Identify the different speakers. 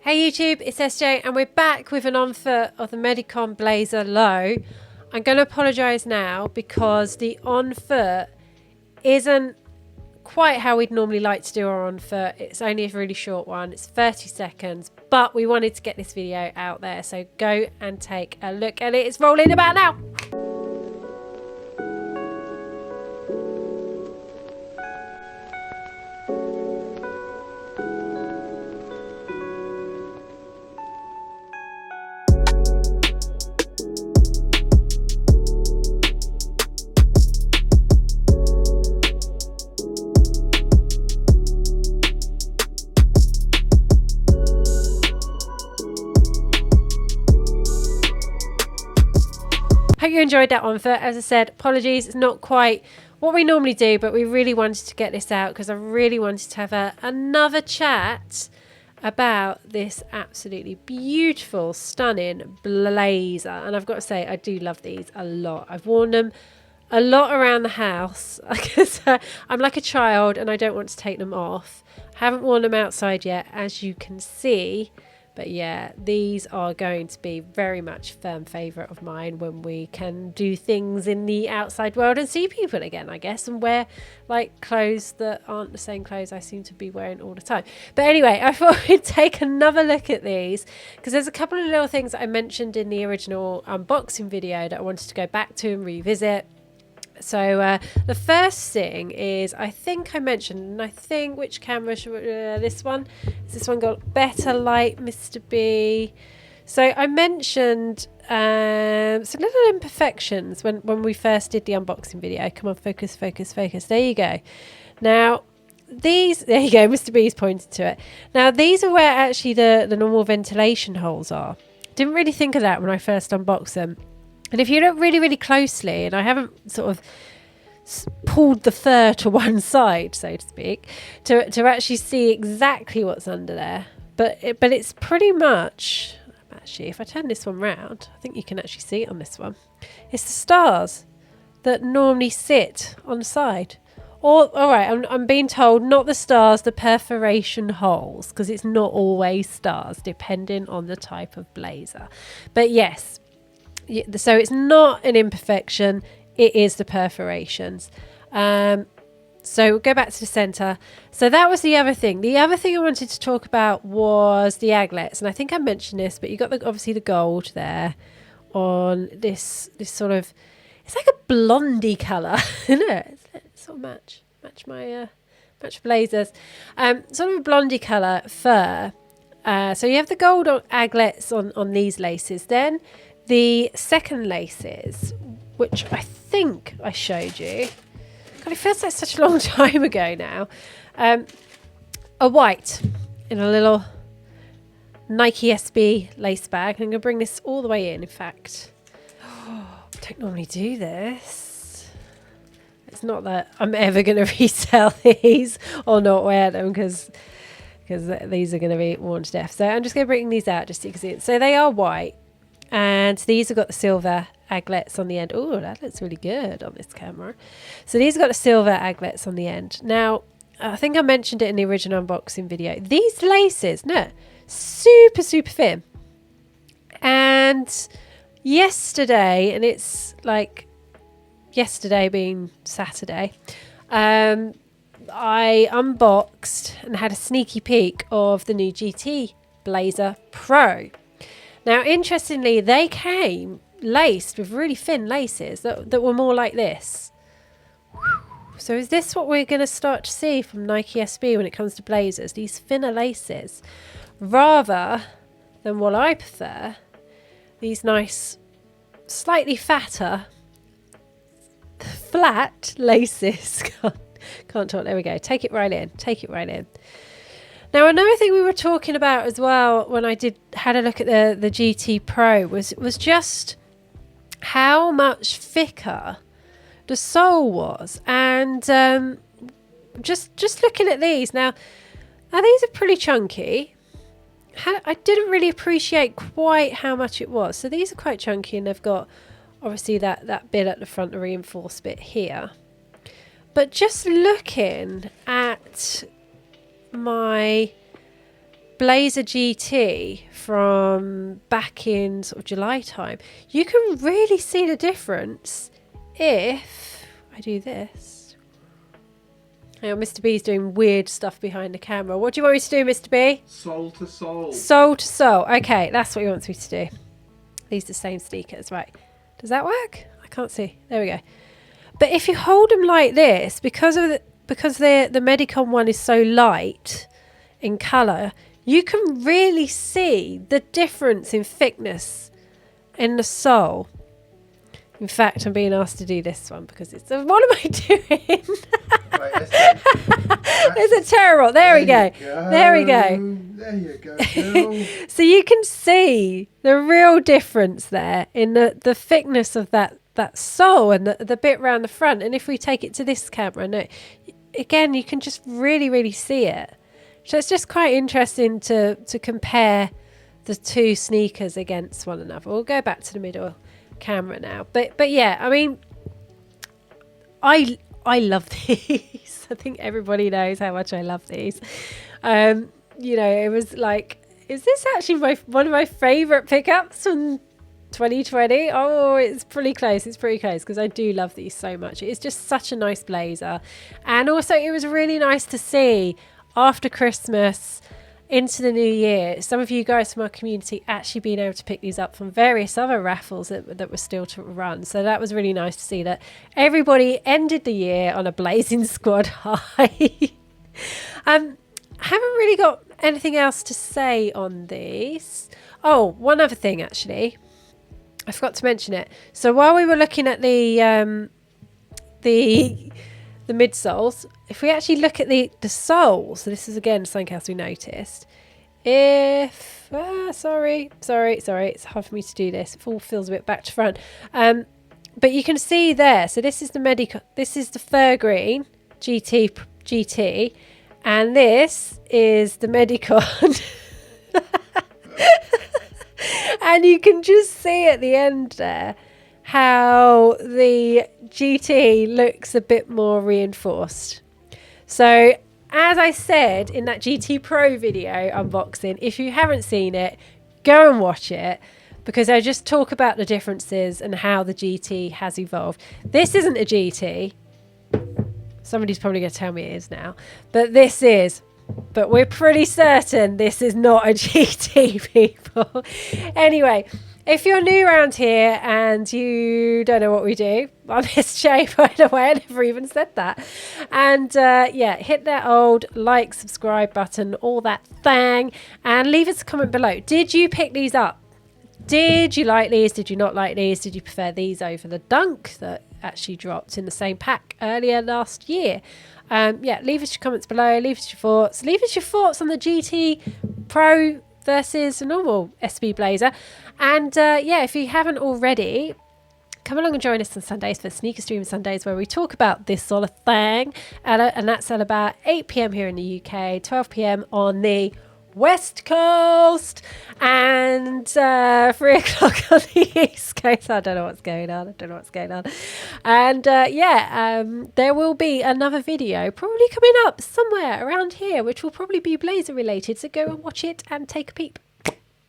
Speaker 1: Hey YouTube, it's SJ and we're back with an on foot of the Medicom Blazer low. I'm going to apologise now because the on foot isn't quite how we'd normally like to do our on foot. It's only a really short one, it's 30 seconds, but we wanted to get this video out there, so go and take a look at it. It's rolling about now. Hope you enjoyed that on foot. As I said, apologies, it's not quite what we normally do, but we really wanted to get this out because I really wanted to have another chat about this absolutely beautiful, stunning blazer. And I've got to say, I do love these a lot. I've worn them a lot around the house because I'm like a child and I don't want to take them off. I haven't worn them outside yet, as you can see. But yeah, these are going to be very much a firm favourite of mine when we can do things in the outside world and see people again, I guess, and wear like clothes that aren't the same clothes I seem to be wearing all the time. But anyway, I thought we'd take another look at these because there's a couple of little things that I mentioned in the original unboxing video that I wanted to go back to and revisit. So the first thing is, I think I mentioned, and I think which camera should this one? Has this one got better light, Mr. B? So I mentioned some little imperfections when we first did the unboxing video. Come on, focus, focus, focus. There you go. Now these, there you go, Mr. B's pointed to it. Now these are where actually the normal ventilation holes are. Didn't really think of that when I first unboxed them. And if you look really, really closely, and I haven't sort of pulled the fur to one side, so to speak, to actually see exactly what's under there, but it's pretty much, actually, if I turn this one round, I think you can actually see it on this one. It's the stars that normally sit on the side. Or, all right, I'm being told not the stars, the perforation holes, because it's not always stars, depending on the type of blazer. But yes. So it's not an imperfection, it is the perforations. So we'll go back to the center. So that was the other thing. The other thing I wanted to talk about was the Aglets. And I think I mentioned this, but you got obviously the gold there on this sort of, it's like a blondie colour, isn't it? It's sort of match my blazers. Sort of a blondie colour fur. So you have the gold on Aglets on these laces. Then the second laces, which I think I showed you, God, it feels like such a long time ago now, are white in a little Nike SB lace bag. I'm going to bring this all the way in fact. I don't normally do this. It's not that I'm ever going to resell these or not wear them because these are going to be worn to death. So I'm just going to bring these out just so you can see it. So they are white. And these have got the silver aglets on the end. Oh, that looks really good on this camera. So these have got the silver aglets on the end. Now, I think I mentioned it in the original unboxing video. These laces, no, super, super thin. And yesterday, and it's like yesterday being Saturday, I unboxed and had a sneaky peek of the new GT Blazer Pro. Now, interestingly, they came laced with really thin laces that were more like this. So is this what we're going to start to see from Nike SB when it comes to blazers? These thinner laces, rather than what I prefer, these nice, slightly fatter, flat laces. Can't talk. There we go. Take it right in. Take it right in. Now, another thing we were talking about as well when I had a look at the GT Pro was just how much thicker the sole was, and just looking at these now these are pretty chunky. I didn't really appreciate quite how much it was. So these are quite chunky, and they've got obviously that bit at the front, the reinforced bit here. But just looking at my Blazer GT from back in sort of July time, you can really see the difference if I do this. Hang on, Mr. B's doing weird stuff behind the camera. What do you want me to do, Mr. B?
Speaker 2: Sole to sole.
Speaker 1: Sole to sole. Okay, that's what he wants me to do. These are the same sneakers, right? Does that work? I can't see. There we go. But if you hold them like this, because the Medicom one is so light in colour, you can really see the difference in thickness in the sole. In fact, I'm being asked to do this one because it's... What am I doing?
Speaker 2: Right,
Speaker 1: Is it terrible? There we go. There we go.
Speaker 2: There you go, girl.
Speaker 1: So you can see the real difference there in the thickness of that sole and the bit around the front. And if we take it to this camera, no, again, you can just really, really see it. So it's just quite interesting to compare the two sneakers against one another. We'll go back to the middle camera now. But yeah, I mean, I love these. I think everybody knows how much I love these. You know, it was like, is this actually one of my favourite pickups from 2020? Oh, it's pretty close. It's pretty close because I do love these so much. It's just such a nice blazer. And also it was really nice to see after Christmas into the new year, some of you guys from our community actually being able to pick these up from various other raffles that were still to run. So that was really nice to see that everybody ended the year on a blazing squad high. Haven't really got anything else to say on these. Oh, one other thing actually. I forgot to mention it. So while we were looking at the midsoles, if we actually look at the soles, so this is again something else we noticed. If sorry, it's hard for me to do this. It all feels a bit back to front. But you can see there. So this is the fur green GT, and this is the Medicom. And you can just see at the end there how the GT looks a bit more reinforced. So as I said in that GT Pro video unboxing, if you haven't seen it, go and watch it, because I just talk about the differences and how the GT has evolved. This isn't a GT. Somebody's probably going to tell me it is now, but this is. But we're pretty certain this is not a GT, people. Anyway, if you're new around here and you don't know what we do, I'm SJ, by the way, I never even said that. And yeah, hit that old like, subscribe button, all that thing, and leave us a comment below. Did you pick these up? Did you like these? Did you not like these? Did you prefer these over the Dunk that actually dropped in the same pack earlier last year? Yeah, leave us your comments below. Leave us your thoughts. Leave us your thoughts on the GT Pro versus a normal SB Blazer. And yeah, if you haven't already, come along and join us on Sundays for Sneaker Stream Sundays, where we talk about this sort of thing. And that's at about 8 p.m. here in the UK, 12 p.m. on the West Coast, and 3 o'clock on the East Coast. I don't know what's going on. And yeah, there will be another video probably coming up somewhere around here, which will probably be Blazer related. So go and watch it and take a peep.